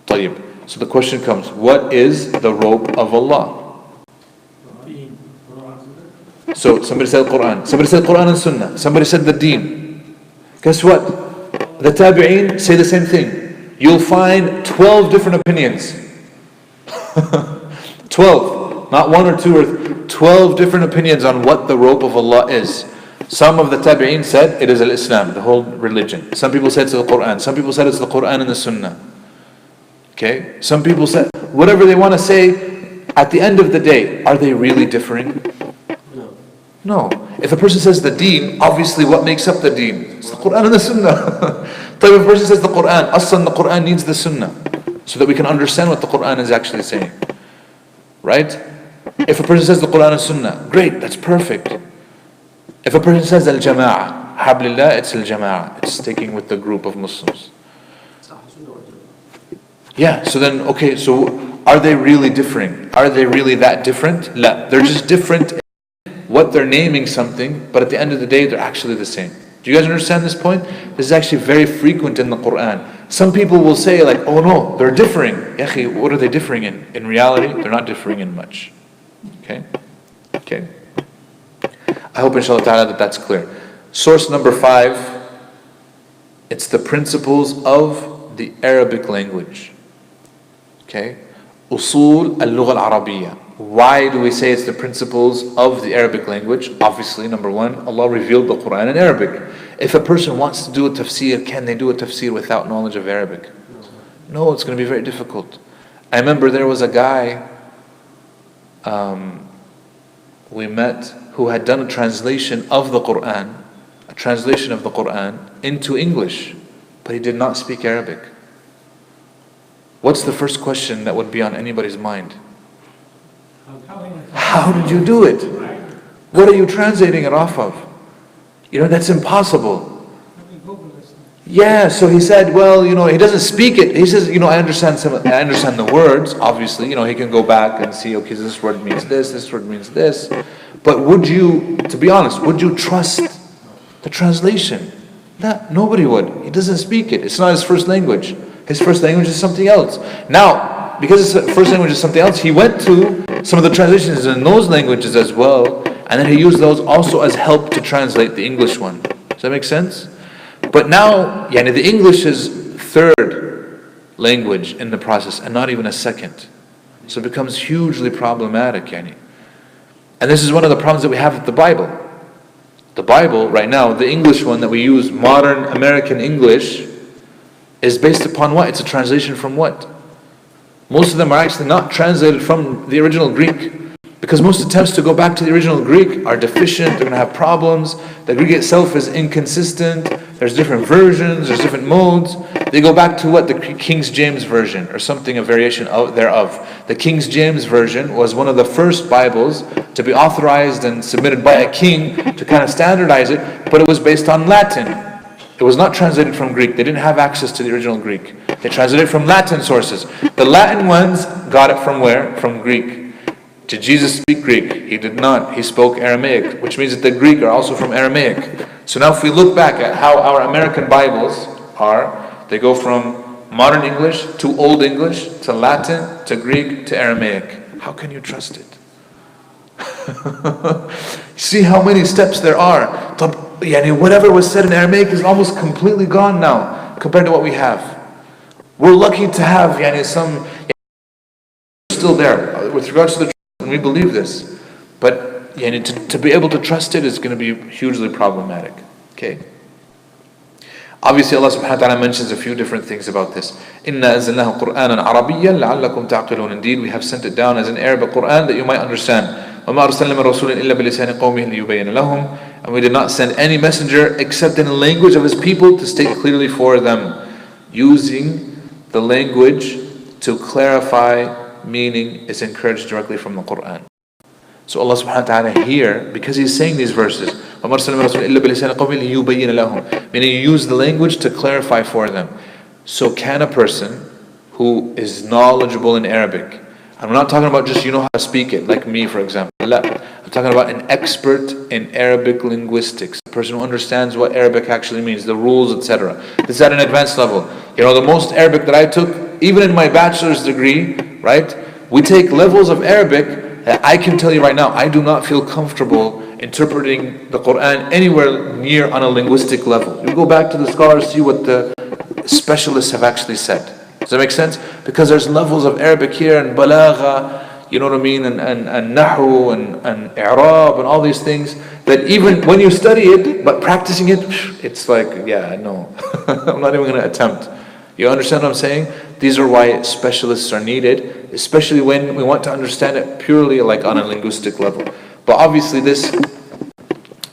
طيب. So the question comes, what is the rope of Allah? So somebody said Quran, somebody said Quran and Sunnah, somebody said the Deen. Guess what? The Tabi'een say the same thing. You'll find 12 different opinions. 12, not one or two or 12 different opinions on what the rope of Allah is. Some of the Tabi'een said it is al-Islam, the whole religion. Some people said it's the Quran. Some people said it's the Quran and the Sunnah. Okay? Some people said whatever they want to say. At the end of the day, are they really differing? No. If a person says the Deen, obviously what makes up the Deen? It's the Quran and the Sunnah. But if a person says the Quran, aslan the Quran needs the Sunnah, so that we can understand what the Quran is actually saying. Right? If a person says the Quran and Sunnah, great, that's perfect. If a person says al-Jama'ah, Hablillah, it's al-Jama'ah. It's sticking with the group of Muslims. Yeah, so then, okay, so are they really differing? Are they really that different? La, they're just different in what they're naming something, but at the end of the day, they're actually the same. Do you guys understand this point? This is actually very frequent in the Quran. Some people will say like, oh no, they're differing. Yakhi, what are they differing in? In reality, they're not differing in much. Okay? Okay. I hope inshallah ta'ala that's clear. Source number 5, it's the principles of the Arabic language. Okay? Usul al-Lugha al-Arabiyya. Why do we say it's the principles of the Arabic language? Obviously, number 1, Allah revealed the Quran in Arabic. If a person wants to do a tafsir, can they do a tafsir without knowledge of Arabic? No, it's going to be very difficult. I remember there was a guy we met who had done a translation of the Quran, into English, but he did not speak Arabic. What's the first question that would be on anybody's mind? How did you do it? What are you translating it off of? That's impossible. Yeah, so he said, well, he doesn't speak it. He says, I understand the words, obviously. He can go back and see, okay, this word means this word means this. But to be honest, would you trust the translation? No, nobody would. He doesn't speak it. It's not his first language. His first language is something else. Now, because his first language is something else, he went to some of the translations in those languages as well, and then he used those also as help to translate the English one. Does that make sense? But now, the English is third language in the process, and not even a second. So it becomes hugely problematic, And this is one of the problems that we have with the Bible. The Bible, right now, the English one that we use, modern American English, is based upon what? It's a translation from what? Most of them are actually not translated from the original Greek. Because most attempts to go back to the original Greek are deficient, they're going to have problems. The Greek itself is inconsistent, there's different versions, there's different modes. They go back to what? The King James Version, or something, a variation thereof. The King James Version was one of the first Bibles to be authorized and submitted by a king to kind of standardize it, but it was based on Latin. It was not translated from Greek. They didn't have access to the original Greek. They translated from Latin sources. The Latin ones got it from where? From Greek. Did Jesus speak Greek? He did not. He spoke Aramaic, which means that the Greek are also from Aramaic. So now if we look back at how our American Bibles are, they go from modern English to Old English to Latin to Greek to Aramaic. How can you trust it? See how many steps there are. Whatever was said in Aramaic is almost completely gone now compared to what we have. We're lucky to have some still there with regards to the. And we believe this, but to be able to trust it is going to be hugely problematic. Okay. Obviously, Allah Subhanahu wa Taala mentions a few different things about this. Inna anzalnahu Qur'anan Arabiyyan la'allakum ta'qilun. Indeed, we have sent it down as an Arabic Qur'an that you might understand. وَمَا أَرْسَلْنَا مِن رَسُولٍ إِلَّا بِلِسَانِ قَوْمِهِ لِيُبَيِّنَ لَهُمْ. And we did not send any messenger except in the language of his people to state clearly for them, using the language to clarify meaning is encouraged directly from the Quran. So Allah subhanahu wa ta'ala here, because He's saying these verses, meaning you use the language to clarify for them. So can a person who is knowledgeable in Arabic, I'm not talking about just you know how to speak it, like me for example. I'm talking about an expert in Arabic linguistics, a person who understands what Arabic actually means, the rules, etc. This is at an advanced level. The most Arabic that I took, even in my bachelor's degree, right? We take levels of Arabic that I can tell you right now, I do not feel comfortable interpreting the Quran anywhere near on a linguistic level. You go back to the scholars, see what the specialists have actually said. Does that make sense? Because there's levels of Arabic here, and balagha, you know what I mean, and nahu, and i'rab, and all these things, that even when you study it, but practicing it, it's like, yeah, no, I'm not even going to attempt. You understand what I'm saying? These are why specialists are needed, especially when we want to understand it purely like on a linguistic level. But obviously this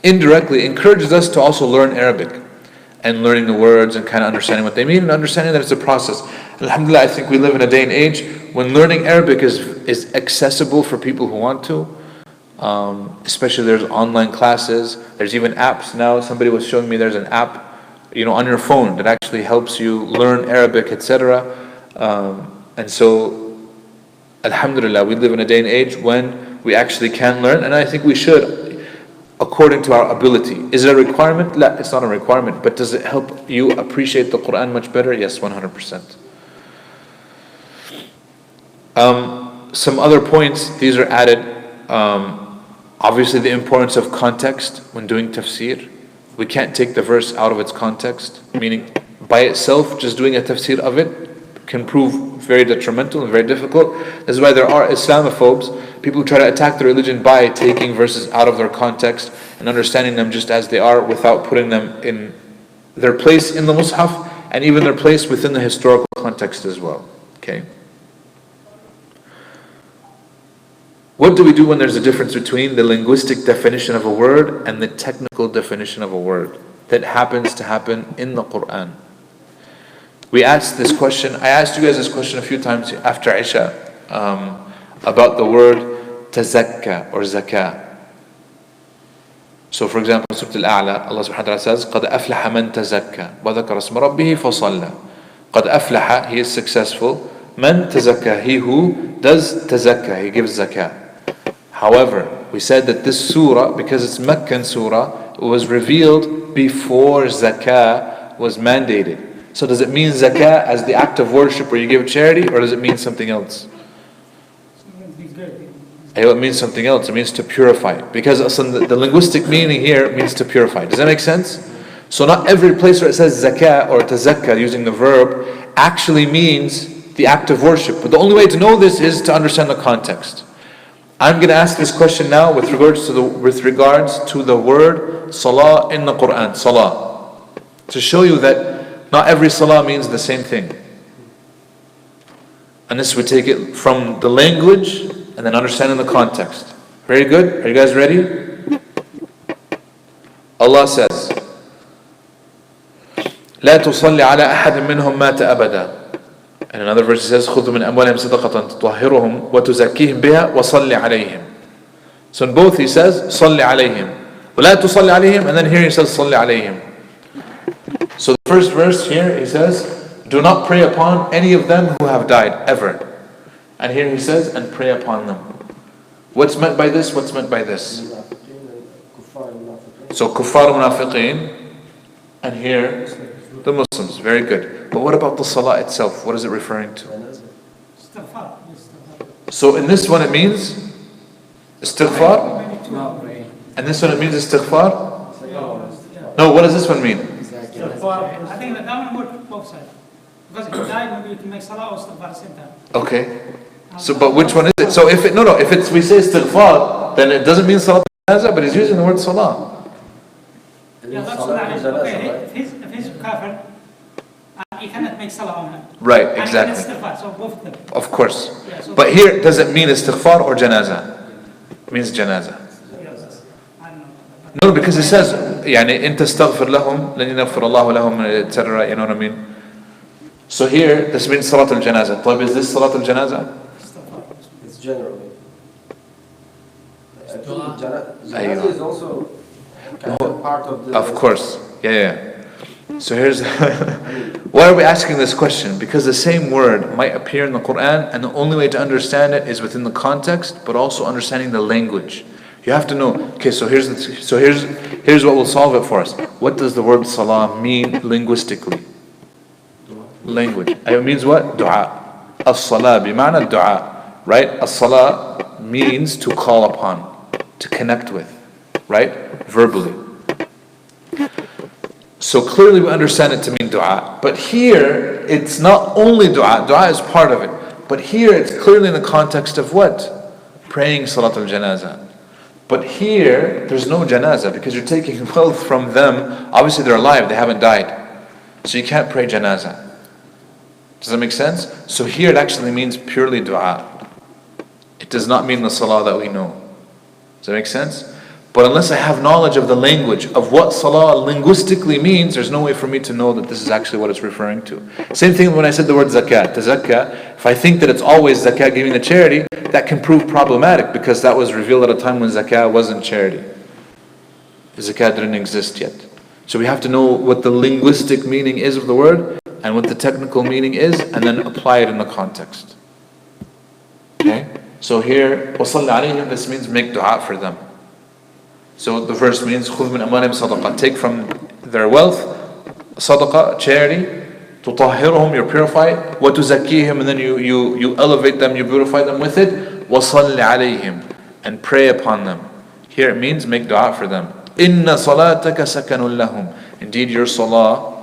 indirectly encourages us to also learn Arabic and learning the words and kind of understanding what they mean and understanding that it's a process. Alhamdulillah, I think we live in a day and age when learning Arabic is accessible for people who want to. Especially there's online classes, there's even apps now. Somebody was showing me there's an app on your phone that actually helps you learn Arabic, etc. And so, alhamdulillah, we live in a day and age when we actually can learn, and I think we should, according to our ability. Is it a requirement? No, it's not a requirement, but does it help you appreciate the Quran much better? Yes, 100%. Some other points, these are added. Obviously the importance of context when doing tafsir. We can't take the verse out of its context, meaning by itself, just doing a tafsir of it can prove very detrimental and very difficult. This is why there are Islamophobes, people who try to attack the religion by taking verses out of their context and understanding them just as they are without putting them in their place in the Mus'haf and even their place within the historical context as well. Okay. What do we do when there's a difference between the linguistic definition of a word and the technical definition of a word that happens to happen in the Quran? We asked this question, I asked you guys this question a few times after Isha, about the word tazakka or zakah. So for example, Surah Al-A'la, Allah subhanahu wa ta'ala says, قَدْ أَفْلَحَ مَنْ تَزَكَّى وَذَكَرَ اسْمَ رَبِّهِ فَصَلَّى. قَدْ أَفْلَحَ, he is successful. مَنْ تَزَكَّى, he who does tazakka, he gives zakah. However, we said that this surah, because it's Meccan surah, it was revealed before zakah was mandated. So does it mean zakah as the act of worship where you give charity, or does it mean something else? It means something else. It means to purify. Because the linguistic meaning here means to purify. Does that make sense? So not every place where it says zakah or tazakka using the verb actually means the act of worship. But the only way to know this is to understand the context. I'm going to ask this question now with regards to the word salah in the Quran, salah, to show you that not every salah means the same thing. Unless we take it from the language and then understanding the context. Very good. Are you guys ready? Allah says, لا تصلي على أحد منهم مات أبدا. And another verse says, خذ من أموالهم صدقة تطهرهم وتزكيهم بها وصلي عليهم. So in both he says, صلي عليهم. ولا تصلي عليهم, and then here he says, صلي عليهم. So the first verse here he says, do not pray upon any of them who have died, ever. And here he says, and pray upon them. What's meant by this? What's meant by this? So kuffar munafiqeen, and here the Muslims. Very good. But what about the salah itself? What is it referring to? So in this one it means istighfar, and this one it means istighfar. No, what does this one mean? I think that one works both sides. Because if you die, maybe you can make salah or istighfar at the same time. Okay. So, but which one is it? So if it's we say istighfar, then it doesn't mean salat al-janazah, but he's using the word salah. Yeah, that's what okay. If he's kafir, he cannot make salah on him. Right, exactly. And istighfar, so both of them. Of course. Yeah, so But here, does it mean istighfar or janazah? It means janazah. I don't know. No, because it says, يعني إن تستغفر لهم لن يغفر الله لهم, etc. You know what I mean? So here, this means salat al-janazah. طيب, is this salat al-janazah? It's generally. Aywa. Janazah is also kind of part of the... Of course. Yeah. So here's why are we asking this question? Because the same word might appear in the Quran, and the only way to understand it is within the context, but also understanding the language. You have to know. Okay, so here's what will solve it for us. What does the word salah mean linguistically? Language. It means what? Dua. As-salah bima'na dua. Right? As-salah means to call upon, to connect with. Right? Verbally. So clearly we understand it to mean dua. But here, it's not only dua. Dua is part of it. But here, it's clearly in the context of what? Praying salat al-janazah. But here, there's no janazah because you're taking wealth from them. Obviously they're alive, they haven't died. So you can't pray janazah. Does that make sense? So here it actually means purely dua. It does not mean the salah that we know. Does that make sense? But unless I have knowledge of the language of what salah linguistically means, there's no way for me to know that this is actually what it's referring to. Same thing when I said the word zakat. The zakah, if I think that it's always zakat giving the charity, that can prove problematic because that was revealed at a time when zakah wasn't charity. The zakat didn't exist yet. So we have to know what the linguistic meaning is of the word and what the technical meaning is, and then apply it in the context. Okay? So here, وَصَلِّ عَلَيْهِمْ, this means make dua for them. So the verse means خُذْ مِنْ أَمْوَالِهِمْ صَدَقَةً, take from their wealth, sadaqah, charity, تُطَهِّرُهُمْ, you purify it, وَتُزَكِّيهِمْ, and then you elevate them, you beautify them with it, وَصَلِّ عَلَيْهِمْ, and pray upon them. Here it means make dua for them. إِنَّ صَلَاتَكَ سَكَنٌ لَهُمْ, indeed your salah.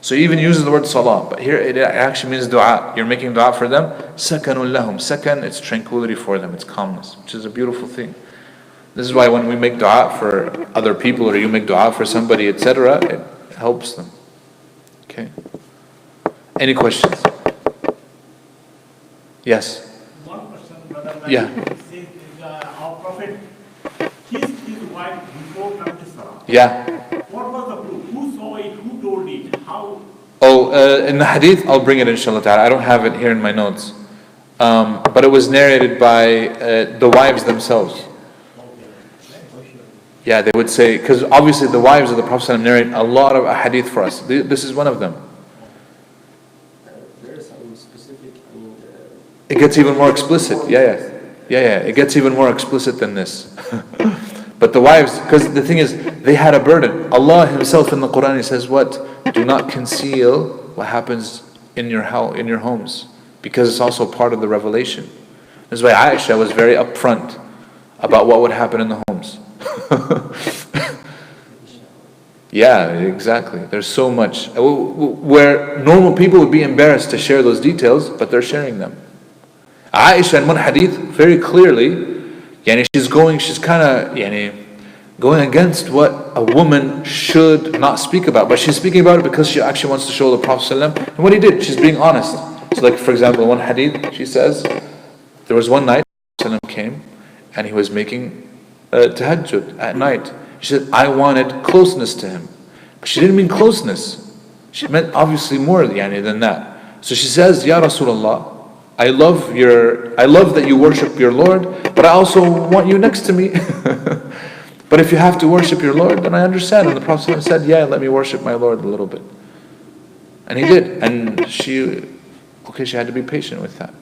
So he even uses the word salah, but here it actually means dua. You're making dua for them. سَكَنٌ لَهُمْ, sakan, it's tranquility for them, it's calmness, which is a beautiful thing. This is why when we make dua for other people, or you make dua for somebody, etc., it helps them. Okay. Any questions? Yes. One question, brother. Yeah. Says, our Prophet kissed his wife before coming to Salah. Yeah. What was the proof? Who saw it? Who told it? How? In the hadith, I'll bring it inshallah ta'ala. I don't have it here in my notes. But it was narrated by the wives themselves. Yeah, they would say, because obviously the wives of the Prophet narrate a lot of hadith for us. This is one of them. There is some specific, It gets even more explicit. Yeah. It gets even more explicit than this. But the wives, because the thing is, they had a burden. Allah Himself in the Quran, He says what? Do not conceal what happens in your homes, because it's also part of the revelation. This is why Aisha was very upfront about what would happen in the homes. Yeah, exactly. There's so much where normal people would be embarrassed to share those details, but they're sharing them. Aisha in one hadith very clearly, she's kind of going against what a woman should not speak about, but she's speaking about it because she actually wants to show the Prophet ﷺ. And what he did, she's being honest. So like for example, one hadith, she says, there was one night, the Prophet ﷺ came, and he was making tahajjud at night. She said, I wanted closeness to him. But she didn't mean closeness. She meant obviously more than that. So she says, Ya Rasulullah, I love that you worship your Lord, but I also want you next to me. But if you have to worship your Lord, then I understand. And the Prophet said, yeah, let me worship my Lord a little bit. And he did. And she had to be patient with that.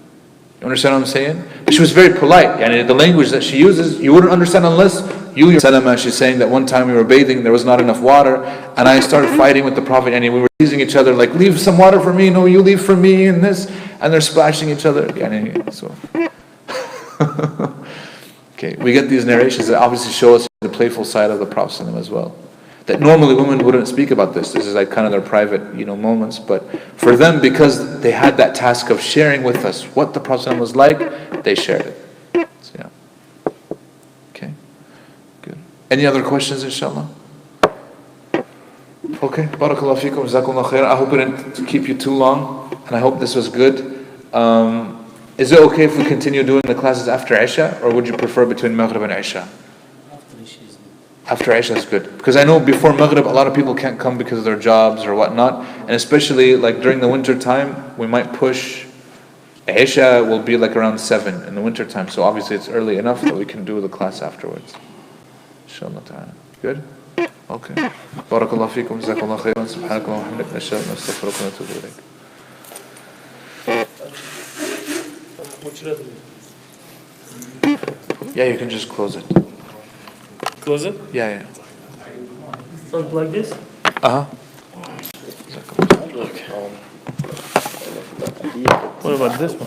You understand what I'm saying? But she was very polite. The language that she uses, you wouldn't understand unless you yourself. She's saying that one time we were bathing, there was not enough water, and I started fighting with the Prophet, and we were teasing each other, like, leave some water for me, no, you leave for me, and this, and they're splashing each other. So. Okay, we get these narrations that obviously show us the playful side of the Prophet as well. That normally women wouldn't speak about this. This is like kind of their private, moments. But for them, because they had that task of sharing with us what the Prophet was like, they shared it. So, yeah. Okay, good. Any other questions, inshallah? Okay, barakallahu feekum, jazakumullah khair. I hope it didn't keep you too long, and I hope this was good. Is it okay if we continue doing the classes after Isha, or would you prefer between Maghrib and Isha? After Isha is good. Because I know before Maghrib, a lot of people can't come because of their jobs or whatnot. And especially like during the winter time, we might push. Isha will be like around 7 in the winter time. So obviously it's early enough that we can do the class afterwards. Inshallah ta'ala. Good? Okay. Barakallahu feekum, jazakallahu khairan, subhanakallah wa hamdik, nashhadu an la ilaha illa anta, astaghfiruka wa atubu ilayk. Yeah, you can just close it. Close it? Yeah. Like this? Uh-huh. What about this one?